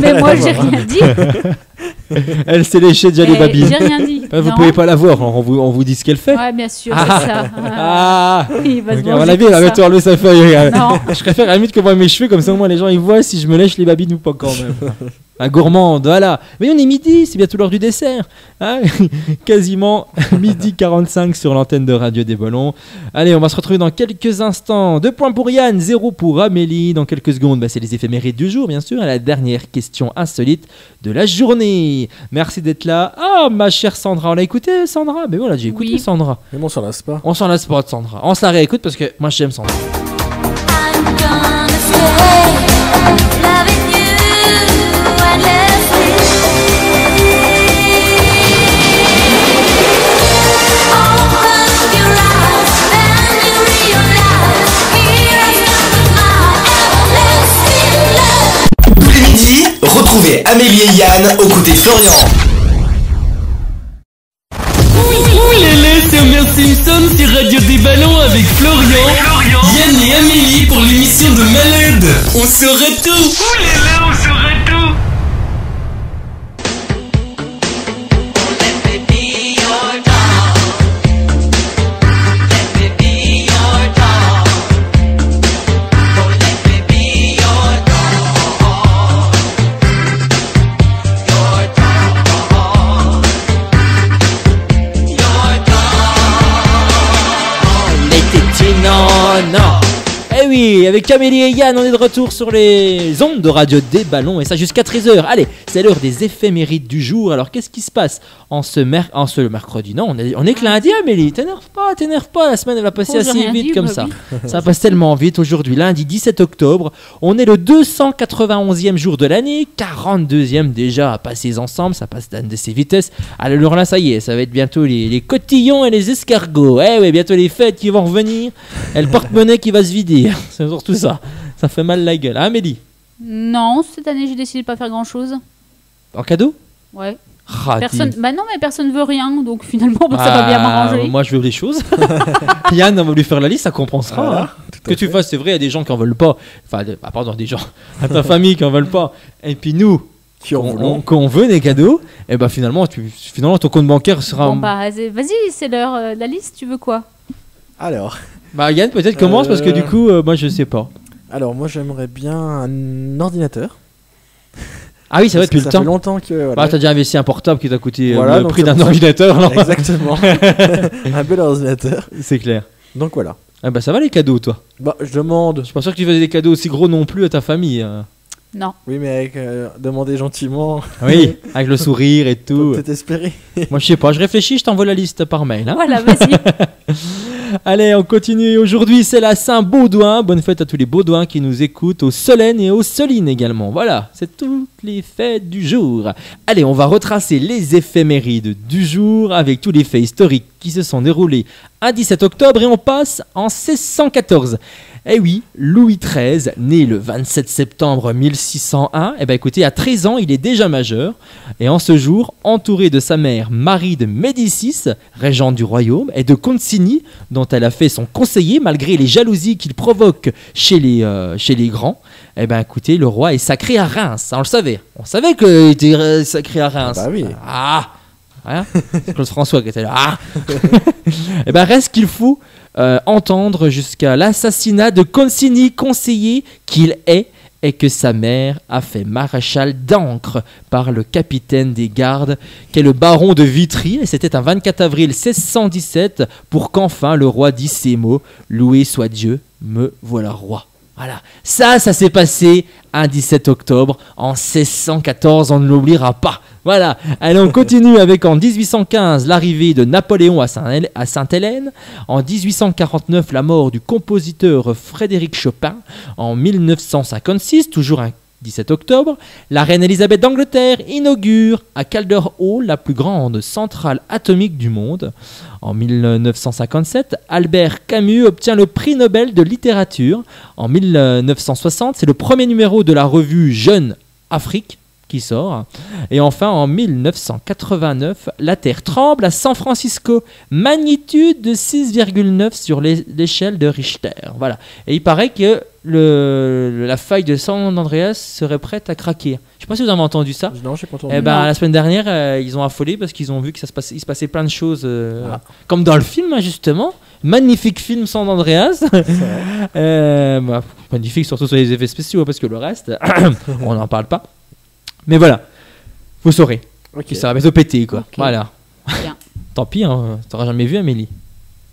Mais moi j'ai rien dit. Elle s'est léchée déjà les Eh, babines. J'ai rien dit. Vous Non. pouvez pas la voir, on vous dit ce qu'elle fait. Ouais, bien sûr, c'est ça. Ah, Oui, il va se ok, à mon manger avis, tout elle va ça. bientôt enlever sa feuille. Non. Je préfère à la limite que moi mes cheveux, comme ça au moins les gens ils voient si je me lèche les babines ou pas quand même. Un gourmand, voilà. Mais on est midi, c'est bientôt l'heure du dessert. Hein. Quasiment midi 45 sur l'antenne de Radio des Ballons. Allez, on va se retrouver dans quelques instants. 2 points pour Yann, 0 pour Amélie. Dans quelques secondes, c'est les éphémérides du jour, bien sûr. Et la dernière question insolite de la journée. Merci d'être là. Ah, ma chère Sandra, on l'a écouté, Sandra? Mais voilà, j'ai écouté Oui. Sandra. Mais bon, on s'en lasse pas. On s'en lasse pas de Sandra. On se la réécoute parce que moi j'aime Sandra. I'm gonna stay loving you endlessly. Open your eyes, then you realize here I stand with my everlasting love. Retrouvez Amélie et Yann aux côtés de Florian. Oulala, c'est Homer Simpson sur Radio des Ballons avec Florian, Yann et Amélie pour l'émission de Malade. On saurait tout. Oulala, on saurait tout. Non. Eh oui, avec Amélie et Yann, on est de retour sur les ondes de Radio des Ballons et ça jusqu'à 13h. Allez, c'est l'heure des éphémérides du jour. Alors, qu'est-ce qui se passe en ce mercredi? Non, on est que lundi, Amélie. T'énerve pas, la semaine elle va passer assez vite comme ça. Ça passe tellement vite aujourd'hui, lundi 17 octobre. On est le 291e jour de l'année, 42e déjà à passer ensemble. Ça passe de ces vitesses. Alors là, ça y est, ça va être bientôt les cotillons et les escargots. Eh oui, bientôt les fêtes qui vont revenir et le porte-monnaie qui va se vider. C'est surtout ça. Ça fait mal la gueule. Hein, Amélie? Non, cette année j'ai décidé de pas faire grand chose. En cadeau? Ouais. Personne. Bah non, mais personne veut rien, donc finalement ça va bien m'arranger. Moi je veux les choses. Yann, on va lui faire la liste, ça compensera. Voilà, hein. Que tu fasses, c'est vrai, il y a des gens qui en veulent pas. Enfin, pardon, des gens à ta famille qui en veulent pas. Et puis nous, qu'on veut des cadeaux, et ben finalement ton compte bancaire sera. Bon bah vas-y, c'est l'heure de la liste. Tu veux quoi? Alors. Bah Yann, peut-être commence parce que du coup, moi je sais pas. Alors moi j'aimerais bien un ordinateur. Ah oui, c'est vrai, depuis le temps. Ça fait longtemps que. Voilà. Bah, t'as déjà investi un portable qui t'a coûté Voilà, le prix d'un ordinateur. Là. Exactement. Un bel ordinateur. C'est clair. Donc voilà. Ah bah ça va les cadeaux, toi. Bah je demande. Je suis pas sûr que tu faisais des cadeaux aussi gros non plus à ta famille. Non. Oui, mais avec demander gentiment. Oui, avec le sourire et tout. Peut-être espérer. Moi je sais pas, je réfléchis, je t'envoie la liste par mail. Hein. Voilà, vas-y. Allez, on continue. Aujourd'hui, c'est la Saint-Baudouin. Bonne fête à tous les Baudouins qui nous écoutent, aux Solènes et aux Solines également. Voilà, c'est toutes les fêtes du jour. Allez, on va retracer les éphémérides du jour avec tous les faits historiques qui se sont déroulés un 17 octobre et on passe en 1614. Eh oui, Louis XIII, né le 27 septembre 1601, eh ben écoutez, à 13 ans, il est déjà majeur. Et en ce jour, entouré de sa mère Marie de Médicis, régente du royaume, et de Concini, dont elle a fait son conseiller malgré les jalousies qu'il provoque chez les grands, eh ben écoutez, le roi est sacré à Reims. On le savait. On savait qu'il était sacré à Reims. Ah bah oui. Ah hein. C'est Claude François qui était là. Ah eh ben reste qu'il faut entendre jusqu'à l'assassinat de Concini, conseiller qu'il est, et que sa mère a fait maréchal d'Ancre par le capitaine des gardes, qu'est le baron de Vitry, et c'était un 24 avril 1617, pour qu'enfin le roi dise ces mots: loué soit Dieu, me voilà roi. Voilà, ça s'est passé un 17 octobre en 1614, on ne l'oubliera pas. Voilà, allez, on continue avec en 1815 l'arrivée de Napoléon à Sainte-Hélène, en 1849 la mort du compositeur Frédéric Chopin, en 1956, toujours un 17 octobre, la reine Elisabeth d'Angleterre inaugure à Calder Hall la plus grande centrale atomique du monde. En 1957, Albert Camus obtient le prix Nobel de littérature. En 1960, c'est le premier numéro de la revue Jeune Afrique qui sort. Et enfin, en 1989, la Terre tremble à San Francisco, magnitude de 6,9 sur l'échelle de Richter. Voilà. Et il paraît que la faille de San Andreas serait prête à craquer. Je sais pas si vous avez entendu ça. Non, j'ai pas entendu. Eh ben, la semaine dernière, ils ont affolé parce qu'ils ont vu que il se passait plein de choses, comme dans le film, hein, justement. Magnifique film San Andreas. Magnifique surtout sur les effets spéciaux, parce que le reste, on n'en parle pas. Mais voilà, vous saurez. Okay. Ça va bientôt péter, quoi. Okay. Voilà. Bien. Tant pis, hein, t'auras jamais vu Amélie.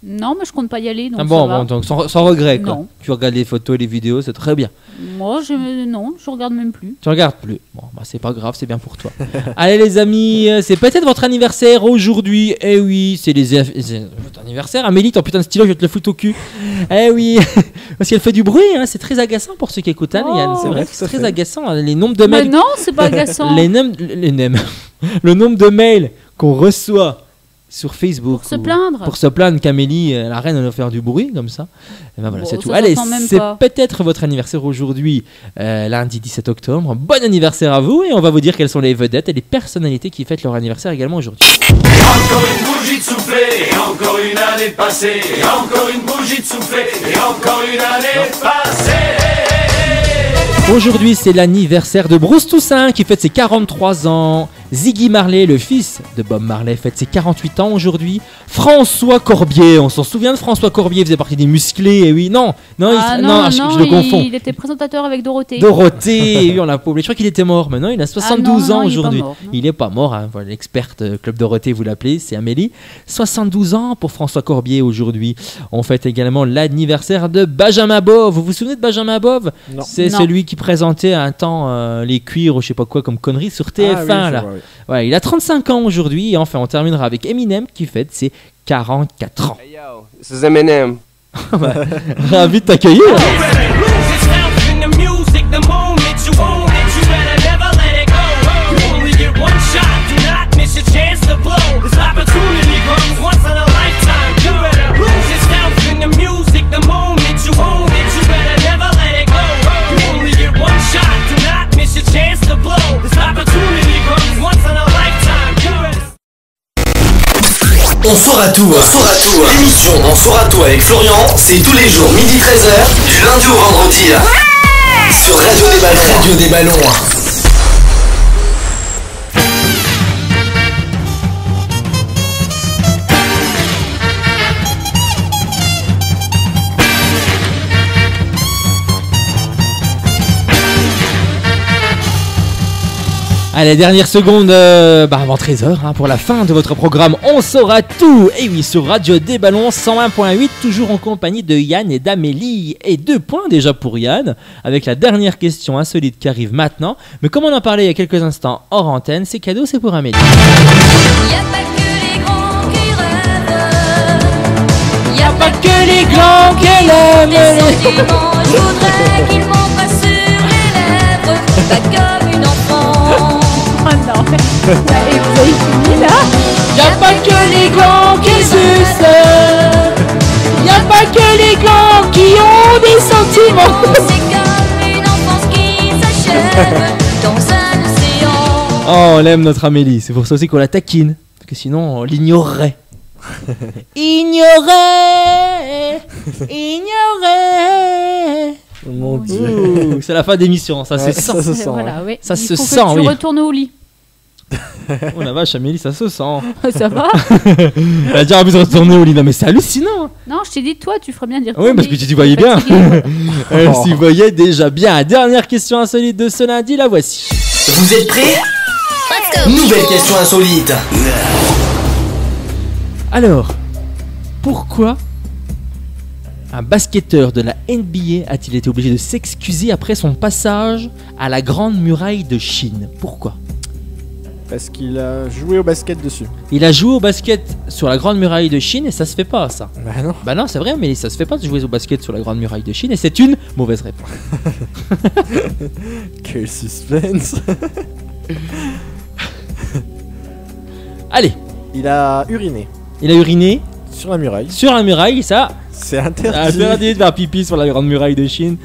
Non, mais je compte pas y aller. Donc ah bon, ça va. bon, donc sans regret, quoi. Non. Tu regardes les photos et les vidéos, c'est très bien. Moi, je regarde même plus. Tu regardes plus. Bon, bah c'est pas grave, c'est bien pour toi. Allez les amis, c'est peut-être votre anniversaire aujourd'hui. Eh oui, c'est votre anniversaire. Amélie, ton putain de stylo, je vais te le foutre au cul. Eh oui, parce qu'elle fait du bruit, hein. C'est très agaçant pour ceux qui écoutent, hein, Yann. C'est vrai, c'est très agaçant. Les nombres de mails. Mais non, c'est pas agaçant. Le nombre de mails qu'on reçoit sur Facebook. Pour se plaindre. Pour se plaindre qu'Amélie, la reine, elle va faire du bruit comme ça. Et ben voilà, Bon, c'est ça tout. Allez, s'entend même c'est pas. peut-être votre anniversaire aujourd'hui, lundi 17 octobre. Bon anniversaire à vous et on va vous dire quelles sont les vedettes et les personnalités qui fêtent leur anniversaire également aujourd'hui. Encore une bougie de soufflé, et encore une année passée, et encore une bougie de soufflé, et encore une année passée. Aujourd'hui, c'est l'anniversaire de Bruce Toussaint qui fête ses 43 ans. Ziggy Marley, le fils de Bob Marley, fête ses 48 ans aujourd'hui. François Corbier, on s'en souvient de François Corbier, il faisait partie des musclés, et oui, non, Non, je le confonds. il était présentateur avec Dorothée. Dorothée, oui, on l'a pas oublié, je crois qu'il était mort, mais non, il a 72 ans non, il est pas aujourd'hui. mort, non. Il est pas mort, hein. Voilà, l'experte Club Dorothée, vous l'appelez, c'est Amélie. 72 ans pour François Corbier aujourd'hui. On fête également l'anniversaire de Benjamin Bove. Vous vous souvenez de Benjamin Bove? Non. C'est Non. celui qui présentait un temps les cuirs ou je sais pas quoi comme conneries sur TF1 Ah oui, je là. vois, oui. Ouais, il a 35 ans aujourd'hui et enfin on terminera avec Eminem qui fête ses 44 ans. Hey yo, this is Eminem. Ravi de t'accueillir. You better lose yourself in the music the moment you own it. You better never let it go. You only get one shot, do not miss your chance to blow. This opportunity comes once in a lifetime. You better lose yourself in the music the moment you own it. You better never let it go. You only get one shot, do not miss your chance to blow. This opportunity comes once in a lifetime. You better On saura tout, L'émission On saura tout avec Florian, c'est tous les jours midi 13h, du lundi au vendredi. Sur Radio des Ballons. Radio des Ballons. Allez, dernière seconde avant 13h pour la fin de votre programme On saura tout. Et oui, sur Radio des Ballons 101.8, toujours en compagnie de Yann et d'Amélie. Et 2 points déjà pour Yann, avec la dernière question insolite qui arrive maintenant. Mais comme on en parlait il y a quelques instants hors antenne, c'est cadeau, c'est pour Amélie. Y a pas que les grands qui rêvent. Y a Pas que les grands qu'elle des sentiments. Je voudrais qu'ils m'embrassent sur les lèvres. Pas comme une enfant. Ah non. Et vous avez fini là? Y a pas que les grands qui sucent. Y a pas que les grands qui ont des sentiments. C'est comme une enfance qui s'achève dans un océan. Oh, on aime notre Amélie, c'est pour ça aussi qu'on la taquine. Parce que sinon, on l'ignorerait. Ignorer. Oh mon dieu. Ouh, c'est la fin d'émission, ça Ouais, se sent. ça se sent. Voilà, oui. Ça Il se faut sent, que tu oui. retournes au lit. Oh la vache, Amélie, ça se sent. Ça va? Elle a déjà envie de retourner au lit. Non, mais c'est hallucinant. Non, je t'ai dit, toi, tu ferais bien dire. Oui, parce que tu t'y voyais bien. Elle s'y voyait déjà bien. Dernière question insolite de ce lundi, la voici. Vous êtes prêts? Nouvelle question insolite. Alors, pourquoi un basketteur de la NBA a-t-il été obligé de s'excuser après son passage à la Grande Muraille de Chine? Pourquoi? Parce qu'il a joué au basket dessus. Il a joué au basket sur la Grande Muraille de Chine et ça se fait pas, ça. Bah non. Bah non, c'est vrai, mais ça se fait pas de jouer au basket sur la Grande Muraille de Chine et c'est une mauvaise réponse. Quel suspense. Allez, Il a uriné il a uriné sur la muraille. sur la muraille, ça, C'est interdit. interdit de faire pipi sur la Grande Muraille de Chine.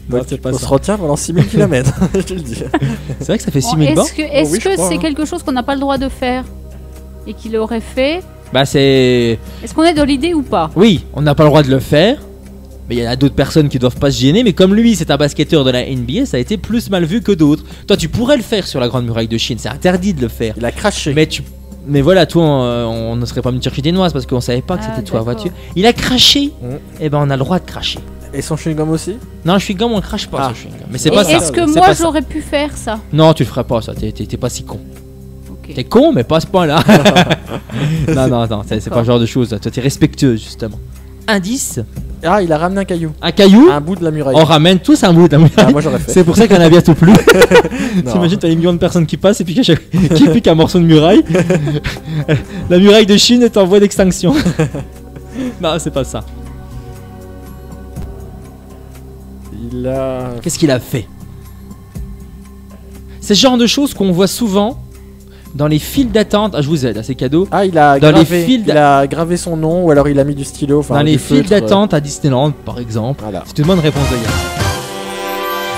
Non, c'est pas On ça. se retient pendant 6000 km, je te le dis. C'est vrai que ça fait Bon, 6000 bords. est-ce oui, je que crois, c'est hein. quelque chose qu'on n'a pas le droit de faire et qu'il aurait fait? Bah c'est... Est-ce qu'on est dans l'idée ou pas? Oui, on n'a pas le droit de le faire. Mais il y en a d'autres personnes qui doivent pas se gêner. Mais comme lui, c'est un basketteur de la NBA, ça a été plus mal vu que d'autres. Toi, tu pourrais le faire sur la Grande Muraille de Chine. C'est interdit de le faire. Il a craché. Mais voilà, toi, on ne serait pas venu chercher des noises parce qu'on savait pas que Ah, c'était toi, d'accord. vois-tu. Il a craché. Mm. Et ben, on a le droit de cracher. Et son chewing-gum aussi. Non, je suis gomme, on crache pas Ah. sur chewing-gum. Mais c'est Et pas ça. est-ce que C'est moi pas ça. j'aurais pu faire ça? Non, tu le ferais pas, ça. T'es pas si con. Ok. T'es con, mais pas à ce point-là. non, c'est pas D'accord. le genre de choses. Toi, t'es respectueux, justement. Indice, Ah, il a ramené un caillou. un caillou. Un bout de la muraille. On ramène tous un bout d'un Ah, moi j'aurais fait. C'est pour ça qu'il y en a bientôt plus. Non. T'imagines, t'as des millions de personnes qui passent et puis qui piquent un morceau de muraille. La muraille de Chine est en voie d'extinction. Non, c'est pas ça. Il a. Qu'est-ce qu'il a fait? C'est ce genre de choses qu'on voit souvent dans les files d'attente, je vous aide, c'est cadeau. Ah, il a Dans les gravé, fils il a gravé son nom ou alors il a mis du stylo. Enfin, dans du les files feutre, d'attente à Disneyland, par exemple. Voilà. C'est une bonne réponse de Yann.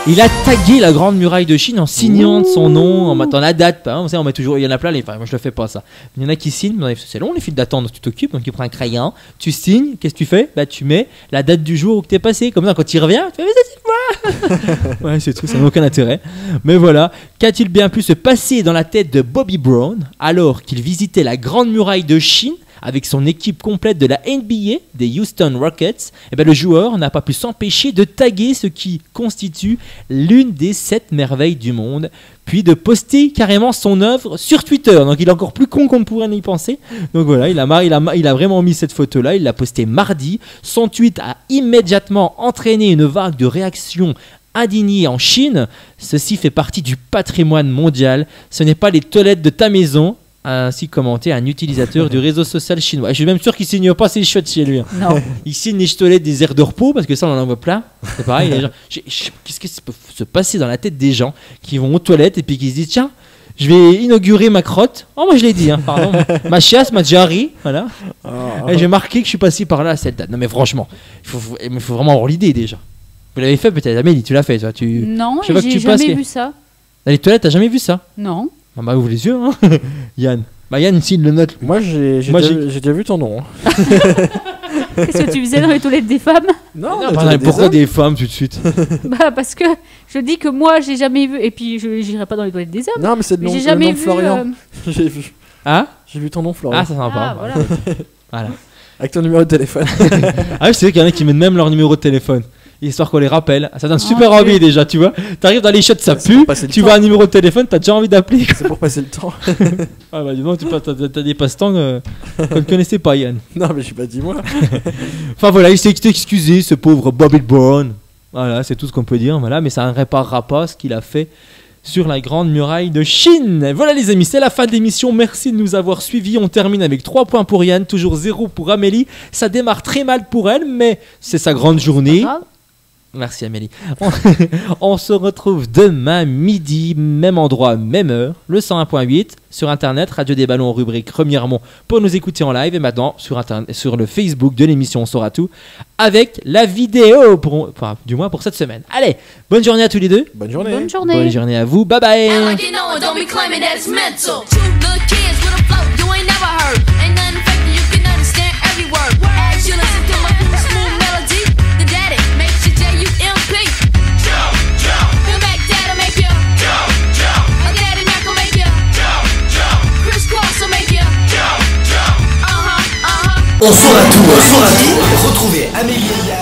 Il a tagué la grande muraille de Chine en signant de son nom, en mettant la date. Hein, on met toujours, il y en a plein, enfin, moi je le fais pas ça. Il y en a qui signent, mais c'est long les files d'attente, donc tu t'occupes, donc tu prends un crayon, tu signes, qu'est-ce que tu fais? Bah tu mets la date du jour où tu es passé, comme ça quand tu reviens, tu fais mais c'est moi. Ouais, c'est tout, ça n'a aucun intérêt. Mais voilà, qu'a-t-il bien pu se passer dans la tête de Bobby Brown alors qu'il visitait la grande muraille de Chine avec son équipe complète de la NBA, des Houston Rockets? Eh ben, le joueur n'a pas pu s'empêcher de taguer ce qui constitue l'une des 7 merveilles du monde, puis de poster carrément son œuvre sur Twitter. Donc il est encore plus con qu'on ne pourrait y penser. Donc voilà, il a vraiment mis cette photo-là, il l'a postée mardi. Son tweet a immédiatement entraîné une vague de réactions indignées en Chine. Ceci fait partie du patrimoine mondial. Ce n'est pas les toilettes de ta maison, a ainsi commenté un utilisateur du réseau social chinois. Et je suis même sûr qu'il signe pas ses chiottes chez lui. Hein. Non. Il signe les toilettes des aires de repos parce que ça on en voit plein. C'est pareil. Les gens, qu'est-ce qui peut se passer dans la tête des gens qui vont aux toilettes et puis qui se disent tiens, je vais inaugurer ma crotte. Oh moi je l'ai dit, hein, pardon. Ma chiasse, ma diarrhée, voilà. Et j'ai marqué que je suis passé par là à cette date. Non mais franchement, il faut vraiment avoir l'idée déjà. Vous l'avez fait peut-être, Amélie, tu l'as fait, toi. Non, Je sais pas que j'ai tu passes, jamais mais- vu ça. Dans les toilettes, t'as jamais vu ça? Non. Ah bah ouvre les yeux, hein. Yann. Bah Yann, s'il le note. Moi, j'ai Moi, déjà vu ton nom. hein. Qu'est-ce que tu faisais dans les toilettes des femmes? Non, Pourquoi des femmes tout de suite? Bah parce que je dis que moi j'ai jamais vu, et puis je j'irai pas dans les toilettes des hommes. Non, mais c'est le Mais nom, j'ai le jamais nom de vu. Florian. J'ai vu. Ah? J'ai vu ton nom, Florian. Ah, ça sympa. Ah voilà. Voilà. Avec ton numéro de téléphone. Ah oui, c'est vrai qu'il y en a qui mettent même leur numéro de téléphone, histoire qu'on les rappelle. Ça donne super ok. envie déjà, tu vois. T'arrives dans les shots, ça C'est pue. pour passer le Tu temps. vois un numéro de téléphone, t'as déjà envie d'appeler. C'est pour passer le temps. Ah bah dis donc, t'as des passe-temps qu'on ne connaissait pas, Yann. Non, mais j'ai pas dit moi. Enfin voilà, il s'est excusé, ce pauvre Bobby Brown. Voilà, c'est tout ce qu'on peut dire. Voilà, mais ça ne réparera pas ce qu'il a fait sur la grande muraille de Chine. Voilà les amis, c'est la fin de l'émission. Merci de nous avoir suivis. On termine avec 3 points pour Yann, toujours 0 pour Amélie. Ça démarre très mal pour elle, mais c'est sa grande journée. Pas grave. Merci Amélie. On se retrouve demain midi, même endroit, même heure, le 101.8 sur internet, Radio des Ballons, rubrique Remiremont pour nous écouter en live, et maintenant sur internet, sur le Facebook de l'émission On saura tout avec la vidéo, enfin du moins pour cette semaine. Allez, bonne journée à tous les deux. Bonne journée. Bonne journée. Bonne journée à vous. Bye bye. Act like you know it, don't be claiming that it's mental. Two good kids with a flow you ain't never heard. Ain't nothing fake, you can understand every word. As you listen to my cool smooth melody, the daddy makes you J-U-M-P. Jump, jump. The Mac dad'll make you jump, jump. A daddy Mac will make you jump, jump. Chris Cross will make you jump, jump. On saura tout, on saura tout. Retrouvez Amélie et Yann